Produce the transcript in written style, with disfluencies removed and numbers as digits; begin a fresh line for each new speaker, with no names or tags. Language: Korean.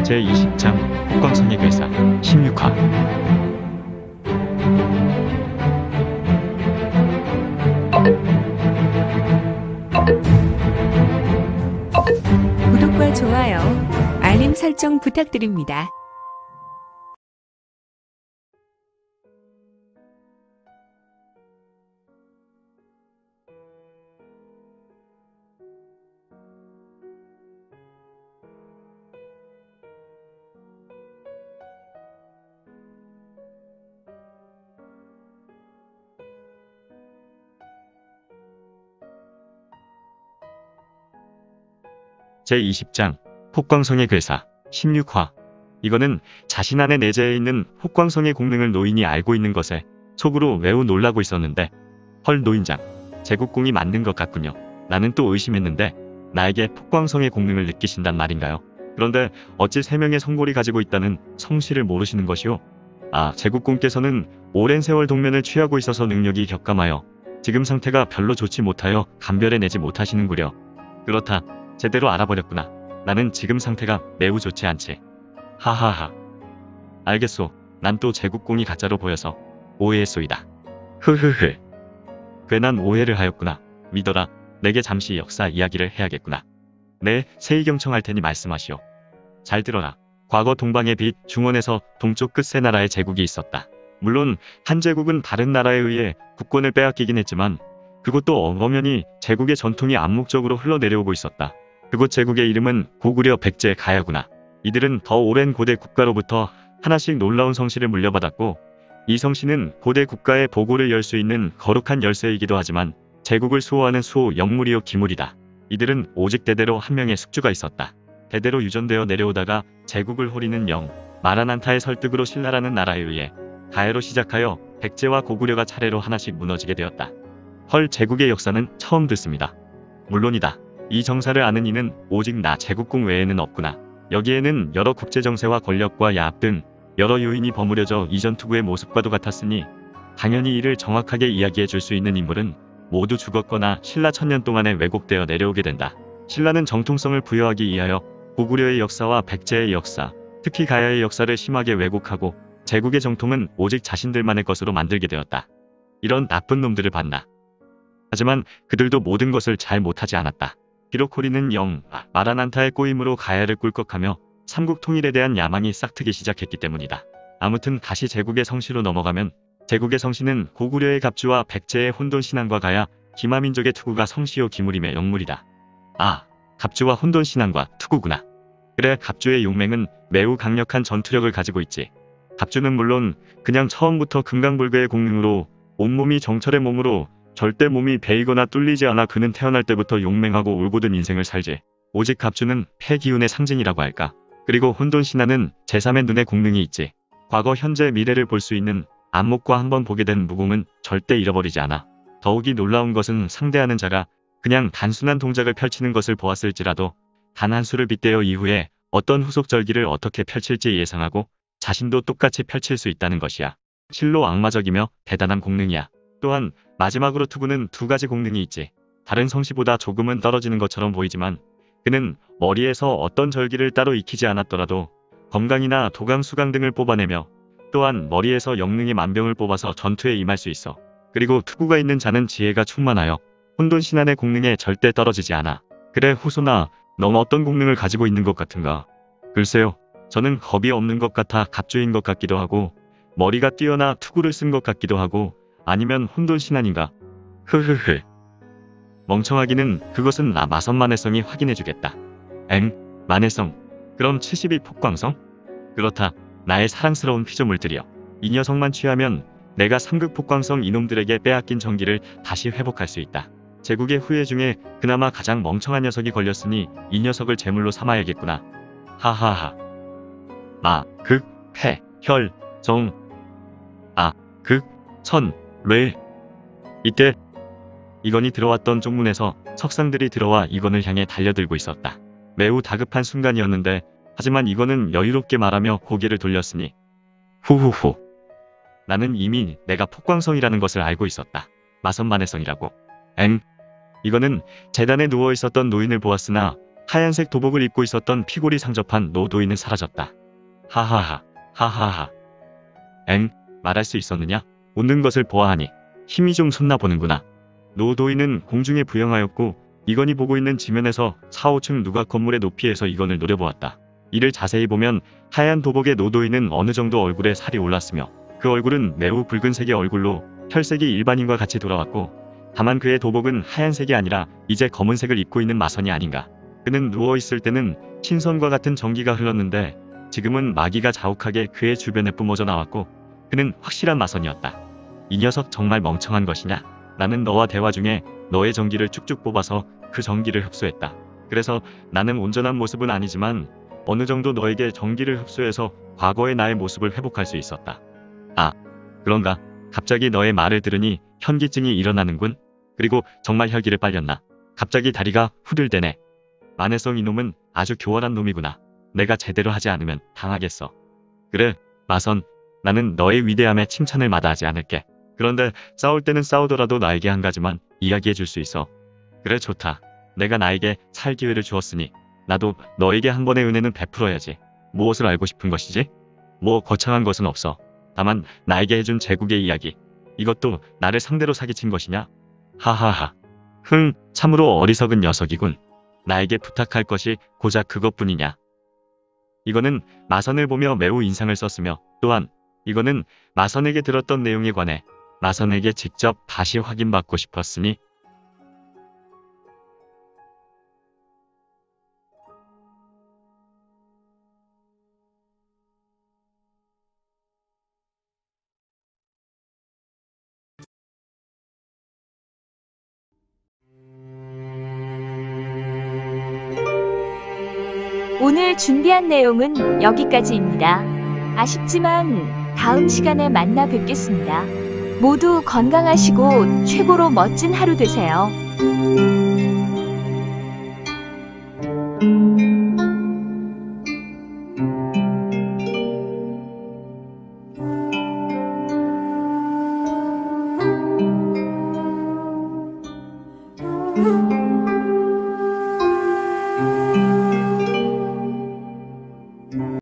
제20장 국광성의 괴사 16화.
구독과 좋아요, 알림 설정 부탁드립니다.
제20장 폭광성의 괴사 16화. 이거는 자신 안에 내재해 있는 폭광성의 공능을 노인이 알고 있는 것에 속으로 매우 놀라고 있었는데, 헐, 노인장, 제국공이 맞는 것 같군요. 나는 또 의심했는데 나에게 폭광성의 공능을 느끼신단 말인가요? 그런데 어찌 3명의 성골이 가지고 있다는 성씨를 모르시는 것이오? 아, 제국공께서는 오랜 세월 동면을 취하고 있어서 능력이 격감하여 지금 상태가 별로 좋지 못하여 감별해 내지 못하시는구려. 그렇다. 제대로 알아버렸구나. 나는 지금 상태가 매우 좋지 않지. 하하하. 알겠소. 난 또 제국공이 가짜로 보여서 오해했소이다. 흐흐흐. 괜한 오해를 하였구나. 믿어라. 내게 잠시 역사 이야기를 해야겠구나. 네, 세이경청할 테니 말씀하시오. 잘 들어라. 과거 동방의 빛 중원에서 동쪽 끝의 나라에 제국이 있었다. 물론 한 제국은 다른 나라에 의해 국권을 빼앗기긴 했지만 그것도 엄연히 제국의 전통이 암묵적으로 흘러내려오고 있었다. 그곳 제국의 이름은 고구려 백제 가야구나. 이들은 더 오랜 고대 국가로부터 하나씩 놀라운 성씨를 물려받았고, 이 성씨는 고대 국가의 보고를 열 수 있는 거룩한 열쇠이기도 하지만 제국을 수호하는 수호 영물이요 기물이다. 이들은 오직 대대로 한 명의 숙주가 있었다. 대대로 유전되어 내려오다가 제국을 호리는 영 마라난타의 설득으로 신라라는 나라에 의해 가야로 시작하여 백제와 고구려가 차례로 하나씩 무너지게 되었다. 헐, 제국의 역사는 처음 듣습니다. 물론이다. 이 정사를 아는 이는 오직 나 제국공 외에는 없구나. 여기에는 여러 국제정세와 권력과 야합 등 여러 요인이 버무려져 이전 투구의 모습과도 같았으니 당연히 이를 정확하게 이야기해 줄 수 있는 인물은 모두 죽었거나 신라 1000년 동안에 왜곡되어 내려오게 된다. 신라는 정통성을 부여하기 위하여 고구려의 역사와 백제의 역사, 특히 가야의 역사를 심하게 왜곡하고 제국의 정통은 오직 자신들만의 것으로 만들게 되었다. 이런 나쁜 놈들을 봤나. 하지만 그들도 모든 것을 잘 못하지 않았다. 비록 호리는 영 마라난타의 꼬임으로 가야를 꿀꺽하며 삼국 통일에 대한 야망이 싹트기 시작했기 때문이다. 아무튼 다시 제국의 성씨로 넘어가면, 제국의 성씨는 고구려의 갑주와 백제의 혼돈신앙과 가야 기마민족의 투구가 성씨요 기물임의 영물이다. 아, 갑주와 혼돈신앙과 투구구나. 그래, 갑주의 용맹은 매우 강력한 전투력을 가지고 있지. 갑주는 물론 그냥 처음부터 금강불교의 공능으로 온몸이 정철의 몸으로 절대 몸이 베이거나 뚫리지 않아 그는 태어날 때부터 용맹하고 울고든 인생을 살지. 오직 갑주는 폐기운의 상징이라고 할까. 그리고 혼돈신화는 제3의 눈의 공능이 있지. 과거, 현재, 미래를 볼 수 있는 안목과 한번 보게 된 무공은 절대 잃어버리지 않아. 더욱이 놀라운 것은 상대하는 자가 그냥 단순한 동작을 펼치는 것을 보았을지라도 단 한 수를 빗대어 이후에 어떤 후속절기를 어떻게 펼칠지 예상하고 자신도 똑같이 펼칠 수 있다는 것이야. 실로 악마적이며 대단한 공능이야. 또한 마지막으로 투구는 두 가지 공능이 있지. 다른 성씨보다 조금은 떨어지는 것처럼 보이지만 그는 머리에서 어떤 절기를 따로 익히지 않았더라도 건강이나 도강, 수강 등을 뽑아내며, 또한 머리에서 영능의 만병을 뽑아서 전투에 임할 수 있어. 그리고 투구가 있는 자는 지혜가 충만하여 혼돈신안의 공능에 절대 떨어지지 않아. 그래, 후손아, 넌 어떤 공능을 가지고 있는 것 같은가? 글쎄요, 저는 겁이 없는 것 같아 갑주인 것 같기도 하고, 머리가 뛰어나 투구를 쓴 것 같기도 하고, 아니면 혼돈신안인가? 흐흐흐. 멍청하기는 그것은 나 마선만해성이 확인해주겠다. 엥? 만해성? 그럼 72 폭광성? 그렇다. 나의 사랑스러운 피조물들이여. 이 녀석만 취하면 내가 3극 폭광성 이놈들에게 빼앗긴 정기를 다시 회복할 수 있다. 제국의 후예 중에 그나마 가장 멍청한 녀석이 걸렸으니 이 녀석을 제물로 삼아야겠구나. 하하하. 마, 극, 폐, 혈, 정, 아, 극, 천, 뇌. 이때 이건이 들어왔던 쪽문에서 석상들이 들어와 이건을 향해 달려들고 있었다. 매우 다급한 순간이었는데, 하지만 이건은 여유롭게 말하며 고개를 돌렸으니, 후후후. 나는 이미 내가 폭광성이라는 것을 알고 있었다. 마선만해성이라고. 엥? 이거는 재단에 누워있었던 노인을 보았으나 하얀색 도복을 입고 있었던 피골이 상접한 노도인은 사라졌다. 하하하, 하하하. 엥, 말할 수 있었느냐? 웃는 것을 보아하니 힘이 좀 솟나 보는구나. 노도인은 공중에 부영하였고 이건이 보고 있는 지면에서 4, 5층 누각 건물의 높이에서 이건을 노려보았다. 이를 자세히 보면 하얀 도복의 노도인은 어느 정도 얼굴에 살이 올랐으며 그 얼굴은 매우 붉은색의 얼굴로 혈색이 일반인과 같이 돌아왔고 다만 그의 도복은 하얀색이 아니라 이제 검은색을 입고 있는 마선이 아닌가. 그는 누워있을 때는 신선과 같은 전기가 흘렀는데 지금은 마귀가 자욱하게 그의 주변에 뿜어져 나왔고 그는 확실한 마선이었다. 이 녀석 정말 멍청한 것이냐? 나는 너와 대화 중에 너의 전기를 쭉쭉 뽑아서 그 전기를 흡수했다. 그래서 나는 온전한 모습은 아니지만 어느 정도 너에게 전기를 흡수해서 과거의 나의 모습을 회복할 수 있었다. 아, 그런가? 갑자기 너의 말을 들으니 현기증이 일어나는군. 그리고 정말 혈기를 빨렸나? 갑자기 다리가 후들대네. 만해성 이놈은 아주 교활한 놈이구나. 내가 제대로 하지 않으면 당하겠어. 그래, 마선. 나는 너의 위대함에 칭찬을 마다하지 않을게. 그런데 싸울 때는 싸우더라도 나에게 한 가지만 이야기해 줄 수 있어. 그래, 좋다. 내가 나에게 살 기회를 주었으니 나도 너에게 한 번의 은혜는 베풀어야지. 무엇을 알고 싶은 것이지? 뭐 거창한 것은 없어. 다만 나에게 해준 제국의 이야기. 이것도 나를 상대로 사기친 것이냐? 하하하. 참으로 어리석은 녀석이군. 나에게 부탁할 것이 고작 그것뿐이냐? 이거는 마선을 보며 매우 인상을 썼으며 또한 이거는 마선에게 들었던 내용에 관해 마선에게 직접 다시 확인받고 싶었으니
오늘 준비한 내용은 여기까지입니다. 아쉽지만 다음 시간에 만나 뵙겠습니다. 모두 건강하시고 최고로 멋진 하루 되세요.
음.